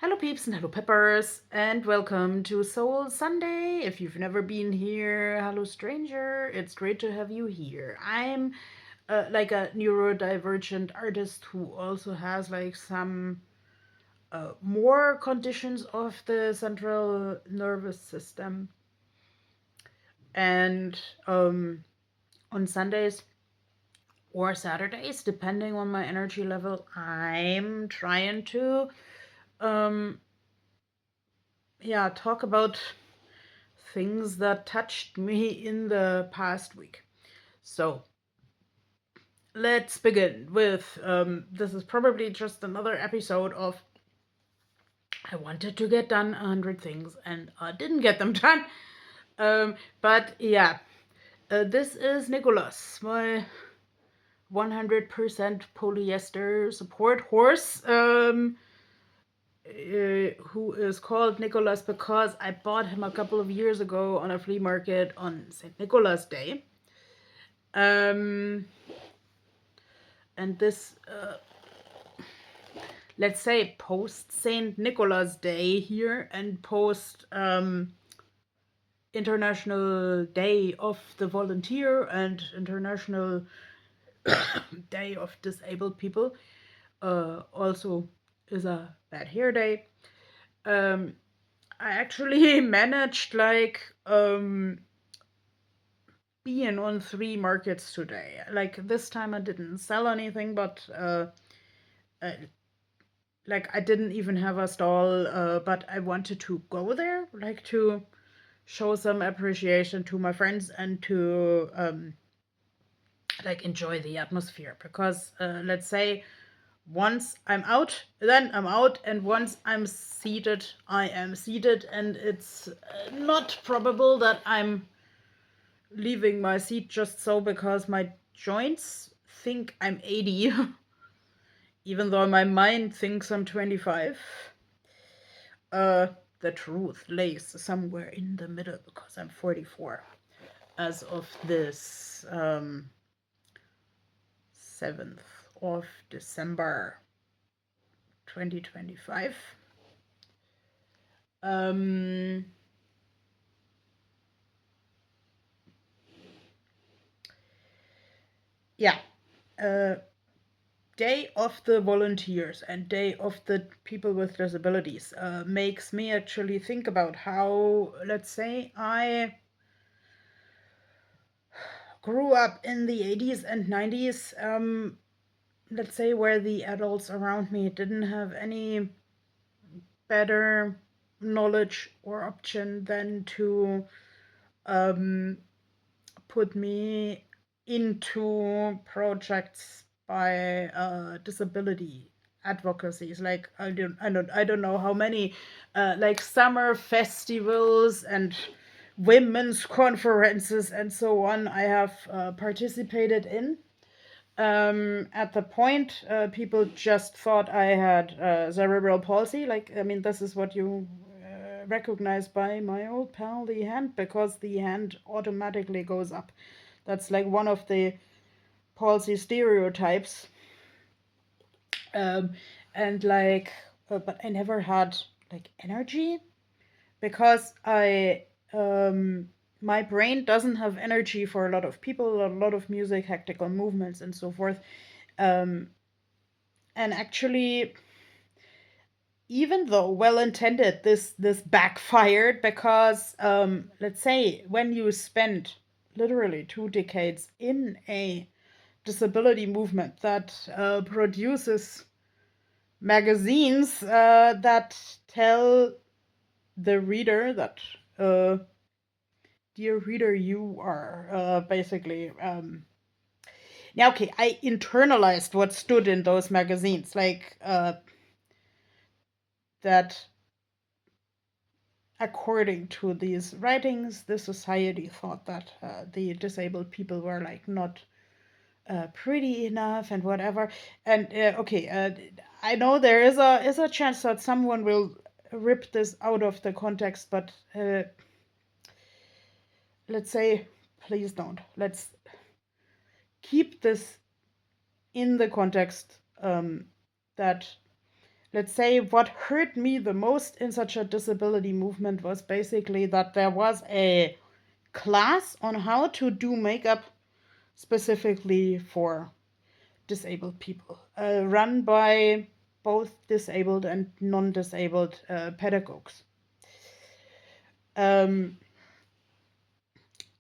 Hello peeps and hello peppers and welcome to Soul Sunday. If you've never been here, hello stranger, it's great to have you here. I'm like a neurodivergent artist who also has like some more conditions of the central nervous system. And on Sundays or Saturdays, depending on my energy level, I'm trying to um talk about things that touched me in the past week. So let's begin with this is probably just another episode of I wanted to get done 100 things and I didn't get them done. But yeah, this is Nicholas, my 100% polyester support horse. Who is called Nicholas because I bought him a couple of years ago on a flea market on St. Nicholas Day. And this, let's say, post St. Nicholas Day here and post International Day of the Volunteer and International Day of Disabled People, also is a bad hair day. I actually managed being on 3 markets today. Like this time I didn't sell anything, but like I didn't even have a stall, but I wanted to go there, like to show some appreciation to my friends and to like enjoy the atmosphere. Because let's say once I'm out, then I'm out, and once I'm seated, I am seated, and it's not probable that I'm leaving my seat just so because my joints think I'm 80, even though my mind thinks I'm 25. The truth lays somewhere in the middle because I'm 44 as of this 7th of December 2025. Yeah. Day of the Volunteers and Day of the People with Disabilities makes me actually think about how, let's say, I grew up in the 80s and 90s, let's say, where the adults around me didn't have any better knowledge or option than to put me into projects by disability advocacies. Like I don't know how many like summer festivals and women's conferences and so on I have participated in. At the point, people just thought I had cerebral palsy. Like, I mean, this is what you recognize by my old pal, the hand, because the hand automatically goes up. That's like one of the palsy stereotypes. And like, but I never had like energy because my brain doesn't have energy for a lot of people, a lot of music, hectical movements, and so forth. And actually, even though well intended, this backfired because let's say when you spend literally 2 decades in a disability movement that produces magazines that tell the reader that dear reader, you are basically now okay, I internalized what stood in those magazines, like that according to these writings, the society thought that the disabled people were like not pretty enough and whatever. And okay, I know there is a chance that someone will rip this out of the context, but let's say, please don't. Let's keep this in the context that let's say what hurt me the most in such a disability movement was basically that there was a class on how to do makeup specifically for disabled people, run by both disabled and non-disabled pedagogues.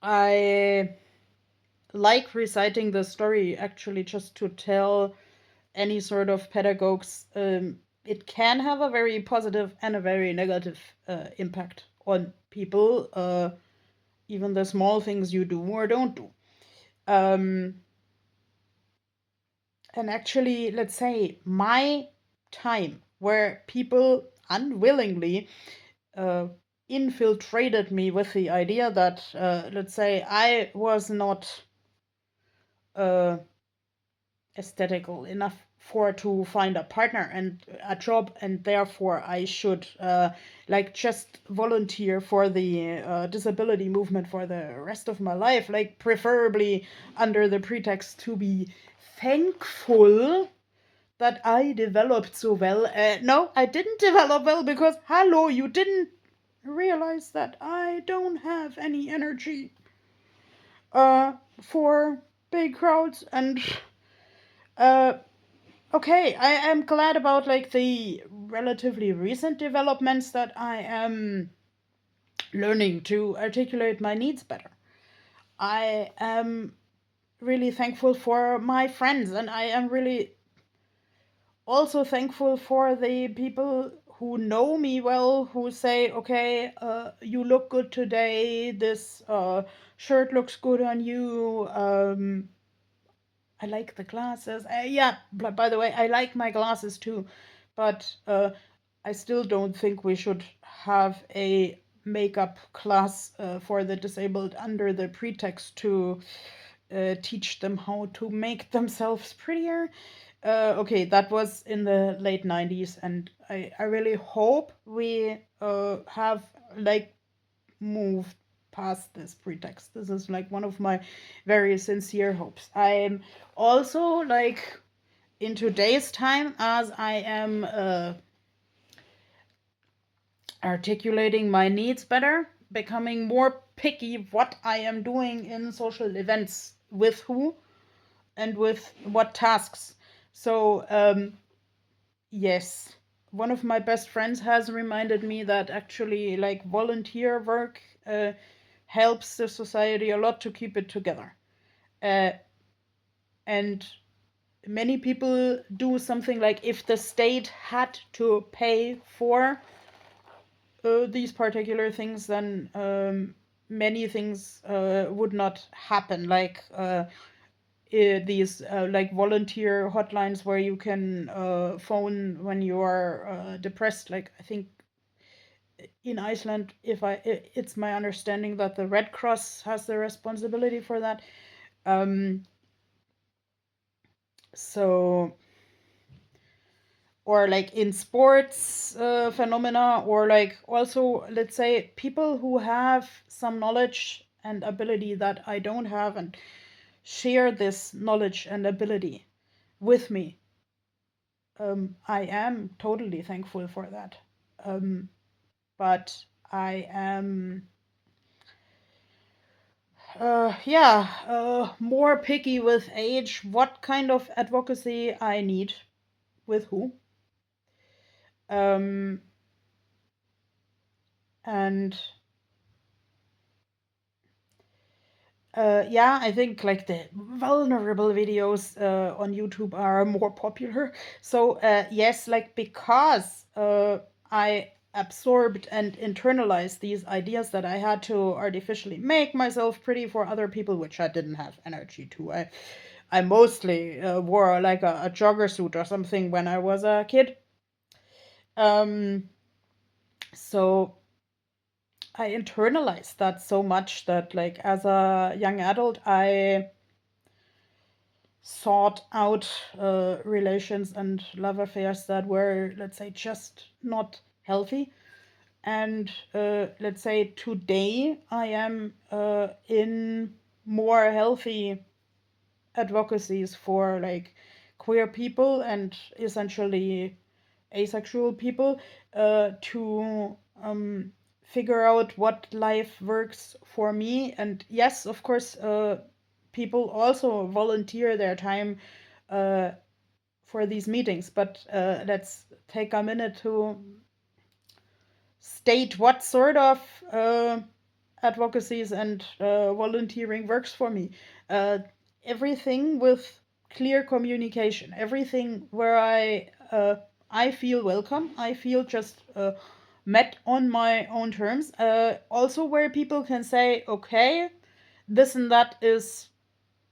I like reciting the story actually just to tell any sort of pedagogues. It can have a very positive and a very negative impact on people, even the small things you do or don't do. And actually, let's say my time where people unwillingly uh, infiltrated me with the idea that, let's say, I was not uh, aesthetical enough for to find a partner and a job, and therefore I should like just volunteer for the disability movement for the rest of my life, like preferably under the pretext to be thankful that I developed so well. No, I didn't develop well because, hello, you didn't realize that I don't have any energy for big crowds. And uh, okay, I am glad about like the relatively recent developments that I am learning to articulate my needs better. I am really thankful for my friends, and I am really also thankful for the people who know me well, who say, okay, you look good today, this shirt looks good on you, I like the glasses. Yeah, by the way, I like my glasses too, but I still don't think we should have a makeup class for the disabled under the pretext to teach them how to make themselves prettier. Okay, that was in the late 90s, and I really hope we have like moved past this pretext. This is like one of my very sincere hopes. I'm also like in today's time, as I am articulating my needs better, becoming more picky what I am doing in social events, with who and with what tasks. So yes, one of my best friends has reminded me that actually like volunteer work helps the society a lot to keep it together. Uh, and many people do something like, if the state had to pay for these particular things, then many things would not happen. Like these like volunteer hotlines where you can phone when you are depressed. Like I think in Iceland, it's my understanding that the Red Cross has the responsibility for that. Um, so or like in sports phenomena, or like also, let's say, people who have some knowledge and ability that I don't have and share this knowledge and ability with me. I am totally thankful for that. But I am yeah, more picky with age, what kind of advocacy I need with who. Um, and yeah, I think like the vulnerable videos on YouTube are more popular. So yes, like because I absorbed and internalized these ideas that I had to artificially make myself pretty for other people, which I didn't have energy to. I mostly wore like a jogger suit or something when I was a kid. Um, so I internalized that so much that like as a young adult, I sought out relations and love affairs that were, let's say, just not healthy. And let's say today I am in more healthy advocacies for like queer people, and essentially asexual people to figure out what life works for me. And yes, of course, people also volunteer their time for these meetings, but let's take a minute to state what sort of advocacies and volunteering works for me. Uh, Everything with clear communication, everything where I feel welcome, I feel just met on my own terms. Also, where people can say, okay, this and that is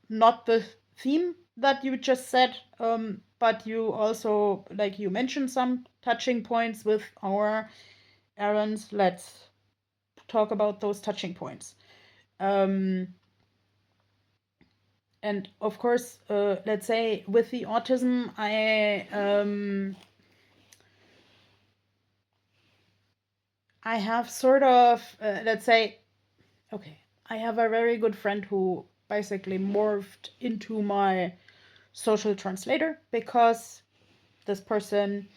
not the theme that you just said, but you also, like you mentioned, some touching points with our errands. Let's talk about those touching points. Um, and of course, let's say with the autism, I have sort of, let's say, okay, I have a very good friend who basically morphed into my social translator because this person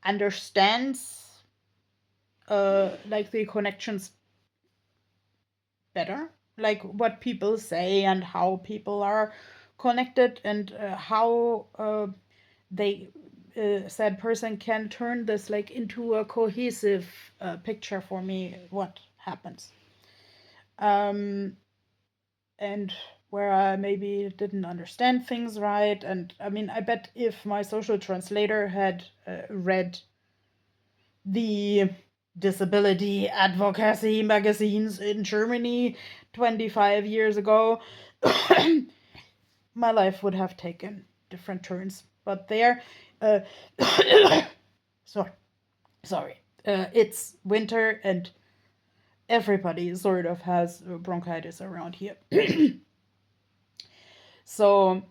understands like the connections better, like what people say and how people are connected, and how they said person can turn this like into a cohesive picture for me what happens, and where I maybe didn't understand things right. And I mean, I bet if my social translator had read the disability advocacy magazines in Germany 25 years ago, my life would have taken different turns. But there, uh, sorry, sorry, it's winter and everybody sort of has bronchitis around here. So,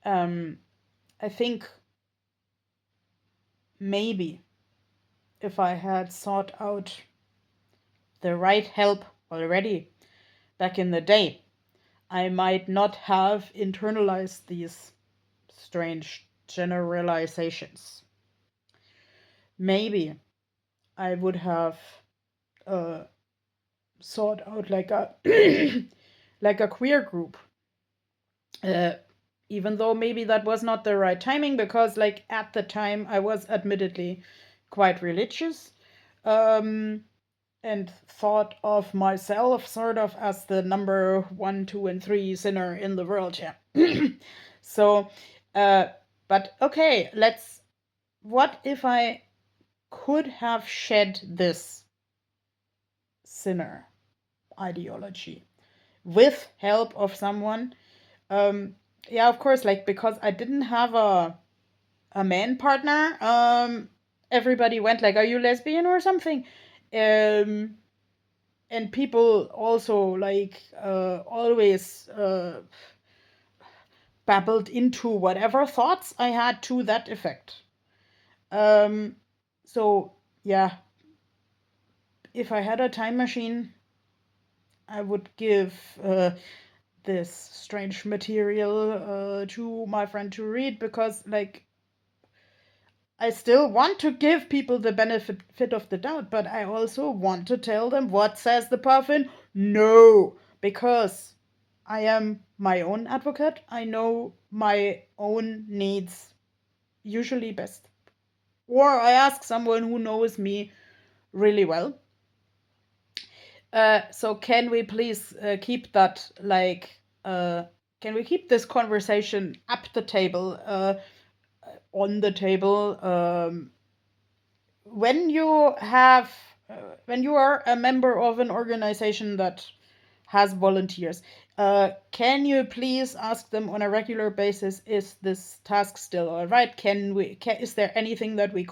I think maybe if I had sought out the right help already back in the day, I might not have internalized these strange generalizations. Maybe I would have uh, sought out like a like a queer group, uh, even though maybe that was not the right timing, because like at the time I was admittedly quite religious, um, and thought of myself sort of as the number 1, 2, and 3 sinner in the world. Yeah. So, uh, but okay, let's. What if I could have shed this sinner ideology with help of someone? Yeah, of course, like because I didn't have a man partner. Everybody went like, "Are you lesbian or something?" Um, and people also like always babbled into whatever thoughts I had to that effect. Um, so yeah, if I had a time machine, I would give this strange material to my friend to read, because like I still want to give people the benefit of the doubt, but I also want to tell them what says the puffin. No, because I am my own advocate. I know my own needs usually best. Or I ask someone who knows me really well. So can we please keep that like can we keep this conversation up the table, on the table, when you have when you are a member of an organization that has volunteers, can you please ask them on a regular basis, is this task still all right? Is there anything that we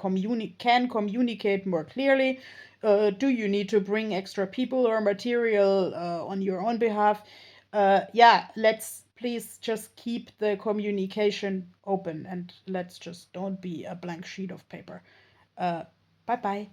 can communicate more clearly? Do you need to bring extra people or material on your own behalf? Yeah, let's please just keep the communication open, and let's just don't be a blank sheet of paper. Bye bye.